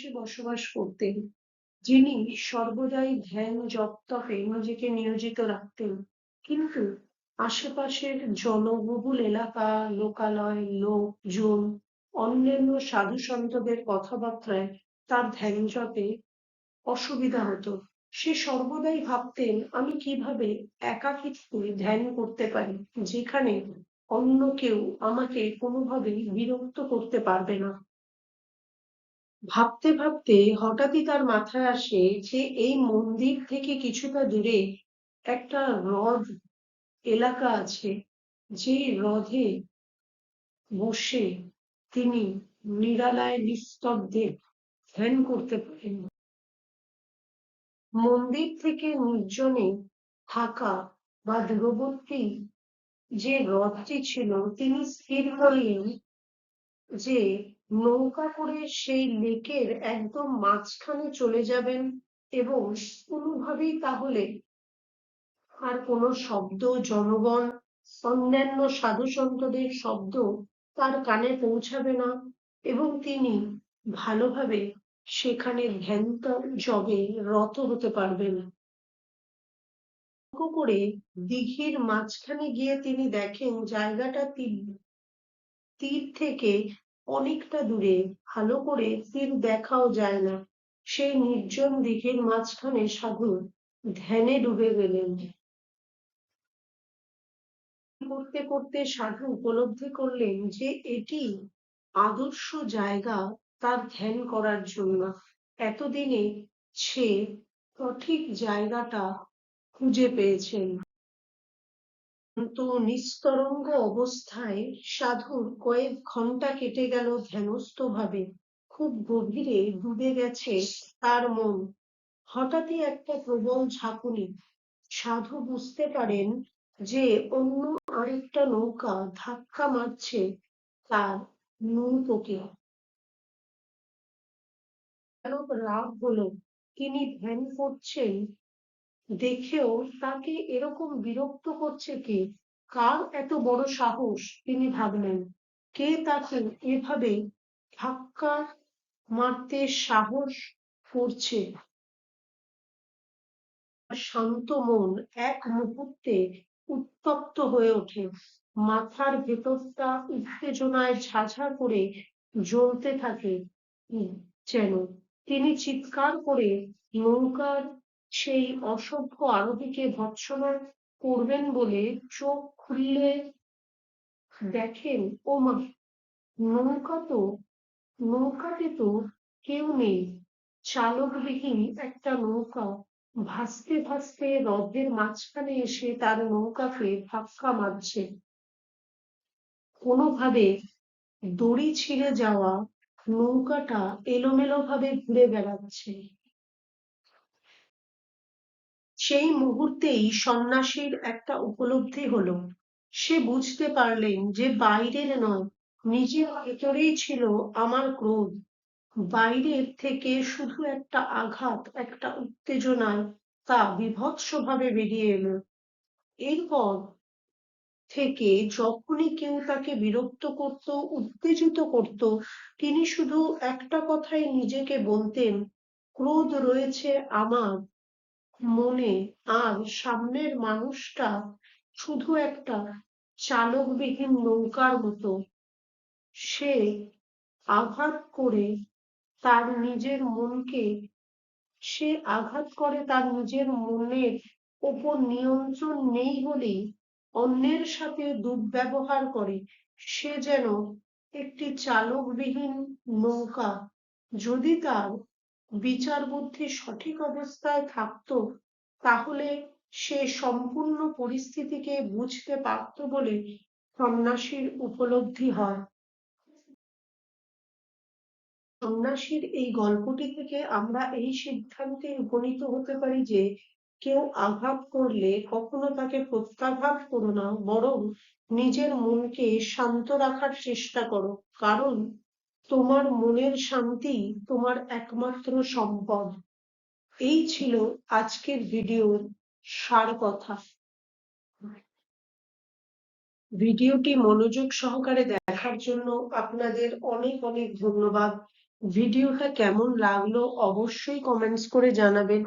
আশেপাশে বসবাস করতেন, যিনি সর্বদাই ধ্যান জপ তপে নিজেকে নিয়োজিত রাখতেন। কিন্তু আশেপাশের জনবহুল এলাকা, লোকালয়, লোকজন, অন্যান্য সাধু সন্তদের কথাবার্তায় তার ধ্যান জপে অসুবিধা হতো। সে সর্বদাই ভাবতেন, আমি কিভাবে একাকিত্বে ধ্যান করতে পারি, যেখানে অন্য কেউ আমাকে কোনোভাবেই বিরক্ত করতে পারবে না। ভাবতে ভাবতে হঠাৎই তার মাথায় আসে যে এই মন্দির থেকে কিছুটা দূরে একটা হ্রদ এলাকা আছে, যে হ্রদে বসে তিনি নিরালায় নিস্তব্ধে ধ্যান করতে পারেন। মন্দির থেকে নির্জনে থাকা বা দূরবর্তী যে হ্রদটি ছিল, তিনি স্থির করলেন যে নৌকা করে সেই লেকের একদম মাঝখানে চলে যাবেন, এবং কোনোভাবেই তাহলে আর কোনো শব্দ, জনগণ, অন্যান্য সাধু সন্তদের শব্দ তার কানে পৌঁছাবে না, এবং তিনি ভালোভাবে সেখানে ধ্যান জবে রত হতে পারবেন। লক্ষ্য করে দিঘির মাঝখানে গিয়ে তিনি দেখেন জায়গাটা তীর থেকে অনেকটা দূরে, ভালো করে তীর দেখাও যায় না। সেই নির্জন দিঘির মাঝখানে সাধু ধ্যানে ডুবে গেলেন। করতে করতে সাধু উপলব্ধি করলেন যে এটি আদর্শ জায়গা তার ধ্যান করার জন্য। এতদিনে সে সঠিক জায়গাটা খুঁজে পেয়েছেন। তো নিস্তরঙ্গ অবস্থায় সাধুর কয়েক ঘন্টা কেটে গেল ধ্যানস্থ ভাবে। খুব গভীরে ডুবে গেছে তার মন। হঠাৎই একটা প্রবল ঝাঁকুনি। সাধু বুঝতে পারেন যে অন্য আরেকটা নৌকা ধাক্কা মারছে তার নৌকোকে। রাগ হলো, তিনি ধ্যান করছেন দেখেও তাকে এরকম বিরক্ত করছে কে? কার এত বড় সাহস? তিনি ভাবলেন, কে তাকে এভাবে ধাক্কা মারতে সাহস করছে? শান্ত মন এক মুহূর্তে উত্তপ্ত হয়ে ওঠে। মাথার ভেতরটা উত্তেজনায় ঝাঁঝা করে জ্বলতে থাকে যেন। তিনি চিৎকার করে নৌকার সেই অসভ্য আরোহীকে ভৎসনা করবেন বলে চোখ খুললে দেখেন, ও মা, নৌকা তো নৌকাতে তো কেউ নেই। চালকবিহীন একটা নৌকা ভাসতে ভাসতে হ্রদের মাঝখানে এসে তার নৌকাকে ধাক্কা মারছে। কোনোভাবে দড়ি ছিঁড়ে যাওয়া নৌকাটা এলোমেলো ভাবে ঘুরে বেড়াচ্ছে। সেই মুহূর্তেই সন্ন্যাসীর একটা উপলব্ধি হলো। সে বুঝতে পারলেন যে বাইরের নয়, নিজের ভেতরেই ছিল আমার ক্রোধ। বাইরের থেকে শুধু একটা আঘাত, একটা উত্তেজনায় তা বীভৎসভাবে বেরিয়ে এলো। এরপর থেকে যখনই কেউ তাকে বিরক্ত করত, উত্তেজিত করত, তিনি শুধু একটা কথাই নিজেকে বলতেন, ক্রোধ রয়েছে আমার মনে, আর সামনের মানুষটা শুধু একটা চালকবিহীন নৌকার মতো। সে আঘাত করে তার নিজের মনকে সে আঘাত করে তার নিজের মনের ওপর নিয়ন্ত্রণ নেই বলেই অন্যের সাথে দুর্ব্যবহার করে। সে যেন একটি চালকবিহীন নৌকা। যদি তার বিচার বুদ্ধি সঠিক অবস্থায় থাকতো, তাহলে সে সম্পূর্ণ পরিস্থিতিকে বুঝতে পারত বলে সন্ন্যাসীর উপলব্ধি হয়। সন্ন্যাসীর এই গল্পটি থেকে আমরা এই সিদ্ধান্তে উপনীত হতে পারি যে কেউ আঘাত করলে কখনো তাকে প্রত্যাঘাত করো না, বরং নিজের মনকে শান্ত রাখার চেষ্টা করো, কারণ তোমার মনের শান্তি তোমার একমাত্র সম্পদ। এই ছিল আজকের ভিডিওর সার কথা। ভিডিওটি মনোযোগ সহকারে দেখার জন্য আপনাদের অনেক অনেক ধন্যবাদ। ভিডিওটা কেমন লাগলো অবশ্যই কমেন্টস করে জানাবেন।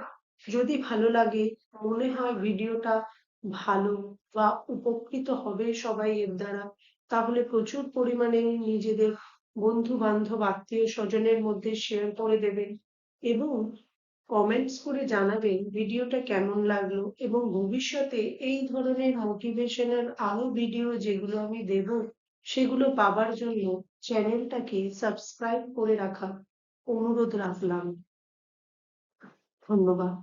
যদি ভালো লাগে, মনে হয় ভিডিওটা ভালো বা উপকৃত হবে সবাই এর দ্বারা, তাহলে প্রচুর পরিমাণে নিজেদের বন্ধু বান্ধব আত্মীয় স্বজনের মধ্যে শেয়ার করে দেবেন এবং কমেন্টস করে জানাবেন ভিডিওটা কেমন লাগলো, এবং ভবিষ্যতে এই ধরনের মোটিভেশনাল আরো ভিডিও যেগুলো আমি দেব সেগুলো পাবার জন্য চ্যানেলটাকে সাবস্ক্রাইব করে রাখার অনুরোধ রাখলাম। ধন্যবাদ।